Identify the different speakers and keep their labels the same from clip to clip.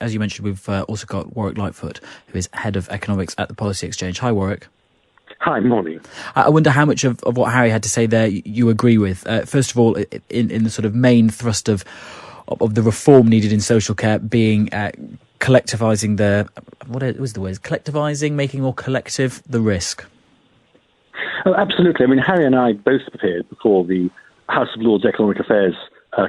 Speaker 1: As you mentioned, we've also got Warwick Lightfoot, who is Head of Economics at the Policy Exchange. Hi, Warwick.
Speaker 2: Hi, morning.
Speaker 1: I wonder how much of what Harry had to say there you agree with. First of all, in the sort of main thrust of the reform needed in social care being collectivising collectivising, making more collective the risk.
Speaker 2: Oh, absolutely. I mean, Harry and I both appeared before the House of Lords Economic Affairs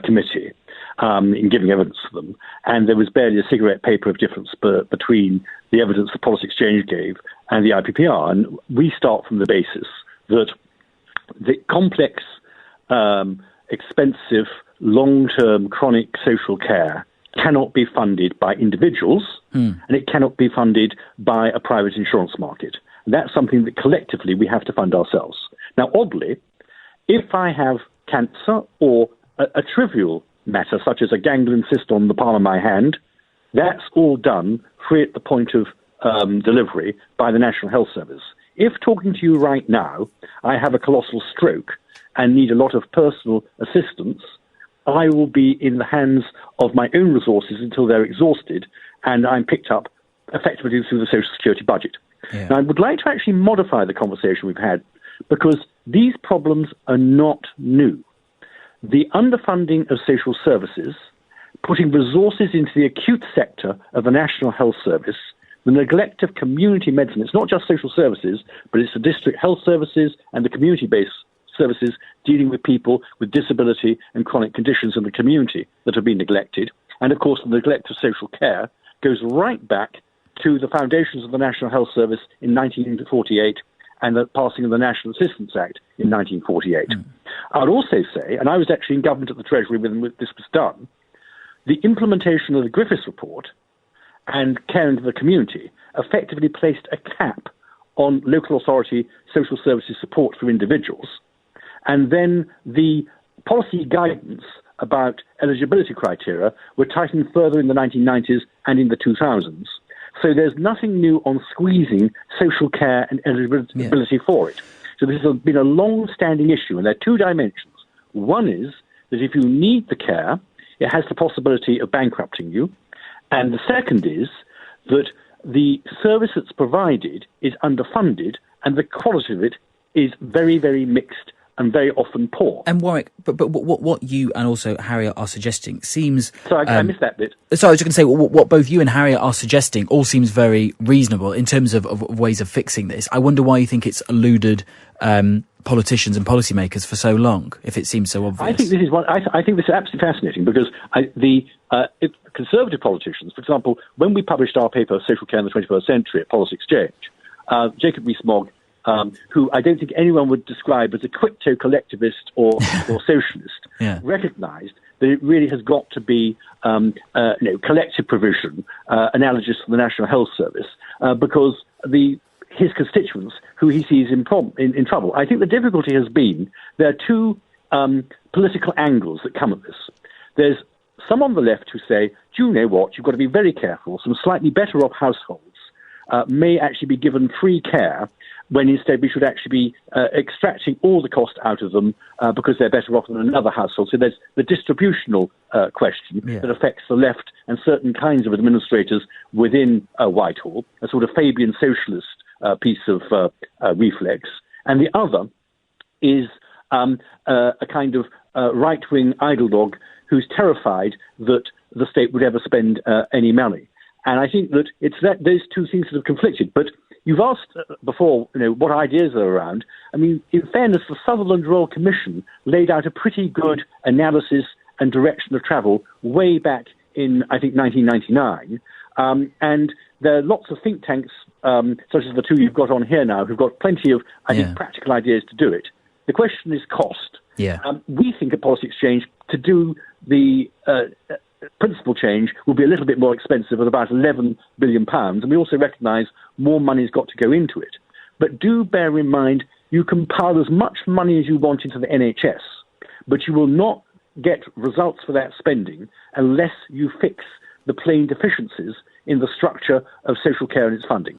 Speaker 2: Committee in giving evidence for them, and there was barely a cigarette paper of difference between the evidence the Policy Exchange gave and the IPPR. And we start from the basis that the complex, expensive, long-term chronic social care cannot be funded by individuals, and it cannot be funded by a private insurance market. And that's something that collectively we have to fund ourselves. Now, oddly, if I have cancer or a trivial matter such as a ganglion cyst on the palm of my hand, that's all done free at the point of delivery by the National Health Service. If talking to you right now, I have a colossal stroke and need a lot of personal assistance, I will be in the hands of my own resources until they're exhausted, and I'm picked up effectively through the Social Security budget.
Speaker 1: Yeah.
Speaker 2: Now, I would like to actually modify the conversation we've had, because these problems are not new. The underfunding of social services, putting resources into the acute sector of the National Health Service, the neglect of community medicine, it's not just social services, but it's the district health services and the community-based services dealing with people with disability and chronic conditions in the community that have been neglected. And of course, the neglect of social care goes right back to the foundations of the National Health Service in 1948 and the passing of the National Assistance Act in 1948. I would also say, and I was actually in government at the Treasury when this was done, the implementation of the Griffiths report and caring for the community effectively placed a cap on local authority social services support for individuals. And then the policy guidance about eligibility criteria were tightened further in the 1990s and in the 2000s. So there's nothing new on squeezing social care and eligibility for it. So this has been a long-standing issue, and there are two dimensions. One is that if you need the care, it has the possibility of bankrupting you. And the second is that the service that's provided is underfunded, and the quality of it is very, very mixed and very often poor.
Speaker 1: And Warwick, but what you and also Harry are suggesting seems...
Speaker 2: Sorry, I missed that bit.
Speaker 1: So I was just going to say, what both you and Harry are suggesting all seems very reasonable in terms of ways of fixing this. I wonder why you think it's eluded politicians and policymakers for so long, if it seems so obvious.
Speaker 2: I think this is I think this is absolutely fascinating, because if conservative politicians, for example, when we published our paper, Social Care in the 21st Century at Policy Exchange, Jacob Rees-Mogg, who I don't think anyone would describe as a crypto-collectivist or socialist, recognised that it really has got to be collective provision, analogous to the National Health Service, because his constituents, who he sees in trouble. I think the difficulty has been there are two political angles that come at this. There's some on the left who say, do you know what, you've got to be very careful. Some slightly better off households may actually be given free care, when instead we should actually be extracting all the cost out of them because they're better off than another household. So there's the distributional question that affects the left and certain kinds of administrators within Whitehall, a sort of Fabian socialist piece of reflex. And the other is a kind of right-wing idle dog who's terrified that the state would ever spend any money. And I think that it's those two things that have conflicted. But you've asked before, what ideas are around. I mean, in fairness, the Sutherland Royal Commission laid out a pretty good analysis and direction of travel way back in, I think, 1999. And there are lots of think tanks, such as the two you've got on here now, who've got plenty of, I think, practical ideas to do it. The question is cost. We think at Policy Exchange to do the principal change will be a little bit more expensive at about £11 billion, and we also recognise more money's got to go into it. But do bear in mind, you can pile as much money as you want into the NHS, but you will not get results for that spending unless you fix the plain deficiencies in the structure of social care and its funding.